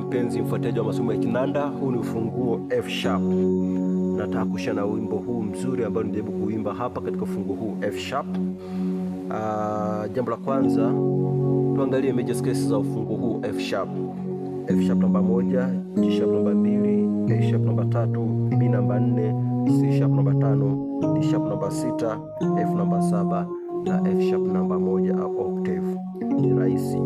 mpenzi mfuatiliaji wa masomo ya kinanda, huu ni ufunguo F sharp. Nataka kushana na wimbo huu mzuri ambao nijaribu kuimba hapa katika ufunguo huu F sharp. Jambo la kwanza tuangalie major scales za ufunguo huu F sharp. F sharp namba 1, G sharp namba 2, A sharp namba 3, B namba 4, C sharp namba 5, D sharp namba 6, F namba 7 na F sharp namba 1 au octave. Ni rahisi.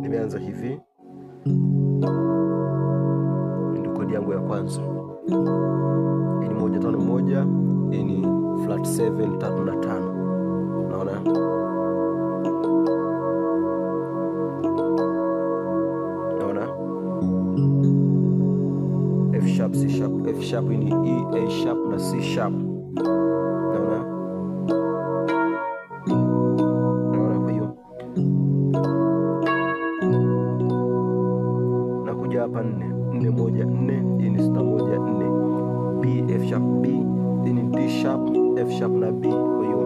Nimeanza hivi. Ndio kodi yangu ya kwanza. Hii ni 1 5 1, hii ni flat 7 3 na 5. Unaona? Unaona? F sharp, C sharp, F sharp ni E, A sharp na C sharp. Unaona? Unaona kwa hiyo. Nakuja hapa 4 4 1 4, hii ni 6 1 4. B F sharp B, hii ni D sharp, F sharp na B. Kwa hiyo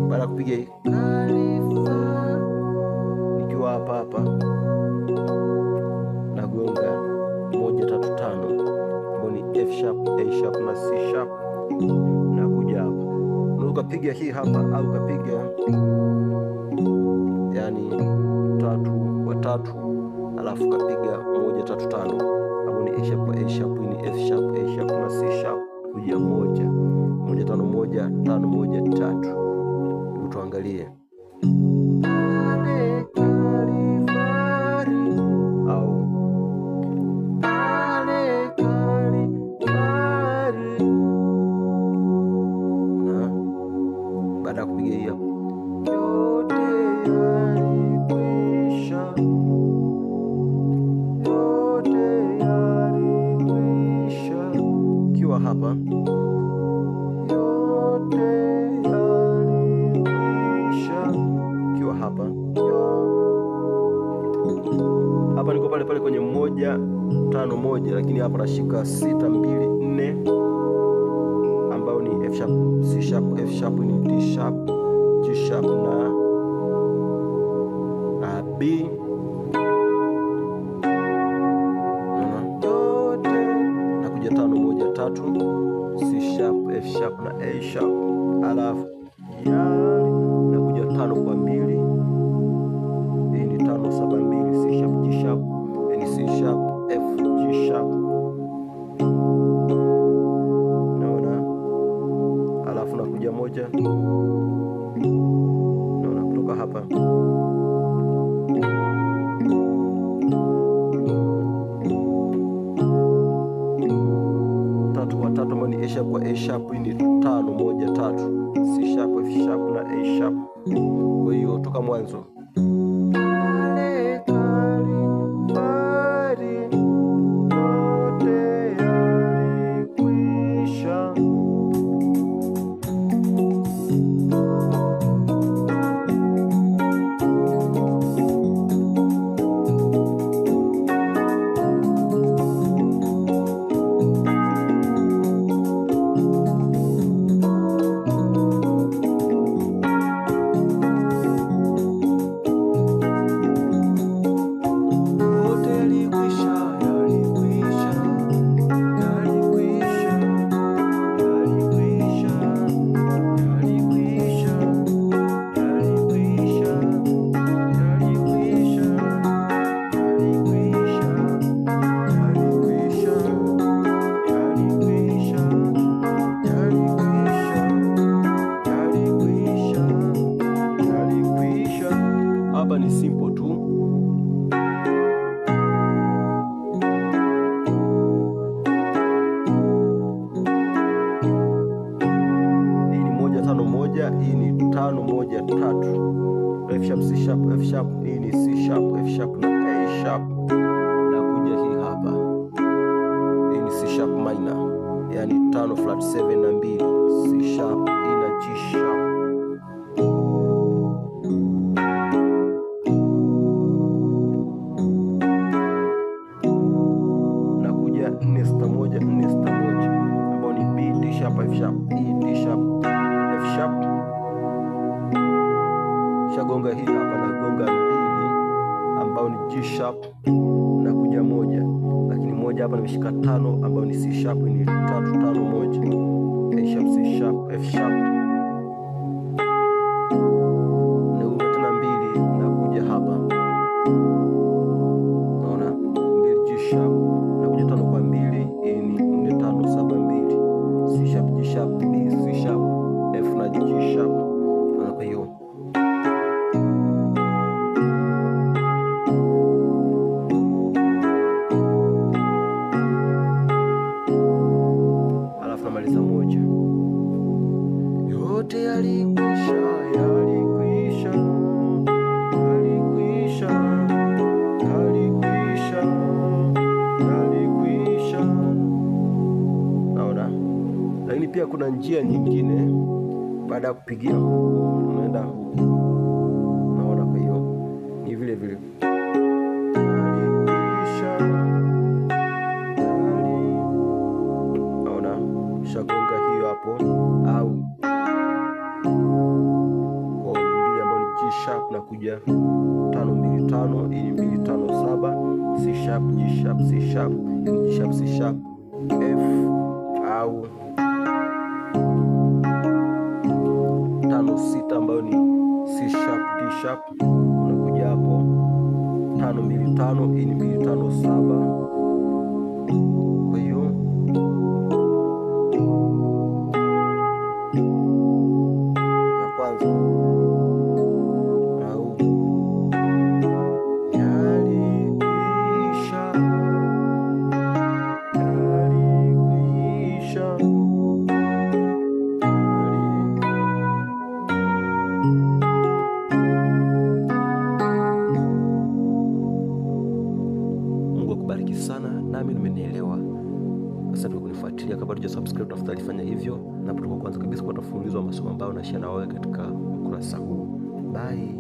baada ya kupiga hii nikiwa hapa nagonga 1 3 5 ambayo ni F sharp, A sharp na C sharp. Nakuja hapa ukapiga hii hapa au ukapiga yani 3 kwa 3 alafu kapiga 1 3 5 ambayo ni A sharp kwa A sharp, ni F sharp, A sharp na C sharp. Kuja 1 1 5 1 5 1 3. Tuangalie au na baada ya kupiga hiyo kiwa hapa kiwa hapa niko pale kwenye 1 5 1, lakini hapa nashika 6 2 4 ambao ni F sharp, C sharp, F sharp ni D sharp, G sharp na B. Nakuja 5 1 3, C sharp, F sharp na A sharp, alafu nakuja 5 kwa 2, hii ni 5 7 2, C sharp, G sharp, ni C sharp, F, G sharp. Naona, alafu nakuja 1, naona kutoka hapa ambayo ni A sharp kwa A sharp, hii ni 5 1 3, C sharp, F sharp na A sharp. Kwa hiyo toka mwanzo hii ni 5 1 3, F sharp C sharp F sharp, hii ni C sharp F sharp na A sharp, na kuja hii hapa, hii ni C sharp minor, yani 5 flat 7 na 2, C sharp, hii na G sharp, na kuja 4 6 1 4 6 1 ambao ni B D sharp F sharp, E D sharp F sharp. Shagonga hii hapa na gonga 2 ambao ni G sharp na kuja 1, lakini 1 hapa nimeshika 5 ambao ni C sharp, ni 3 5 1, A sharp C sharp F sharp, na gonga tena 2 na kuja hapa, naona 2 G sharp na kuja 5 kwa 2, hii ni 4 5 7 2, C sharp G sharp D C sharp F na G sharp. Na kwa hiyo namaliza 1, yote yalikwisha, yalikwisha, yalikwisha, yalikwisha, yalikwisha. Naona, lakini pia kuna njia nyingine baada ya kupigia unaenda huku, naona. Kwa hiyo ni vile vile shagonga hiyo hapo, au kwa 2 ambayo ni G sharp na kuja 5 2 5, hii 2 5 7, C sharp G sharp C sharp, G sharp C sharp F, au 5 6 ambayo ni C sharp D sharp, unakuja hapo 5 2 5, hii 2 5 7. Kwa hiyo ya kwanza au yalikwisha, yalikwisha, Mungu akubariki sana, nami nimenielewa. Asante kwa kunifuatilia. Kama hujasubscribe tafadhali fanya hivyo, na kwa kwanza kabisa kwa mfululizo wa masomo ambayo na share na wewe katika ukurasa huu. Bye.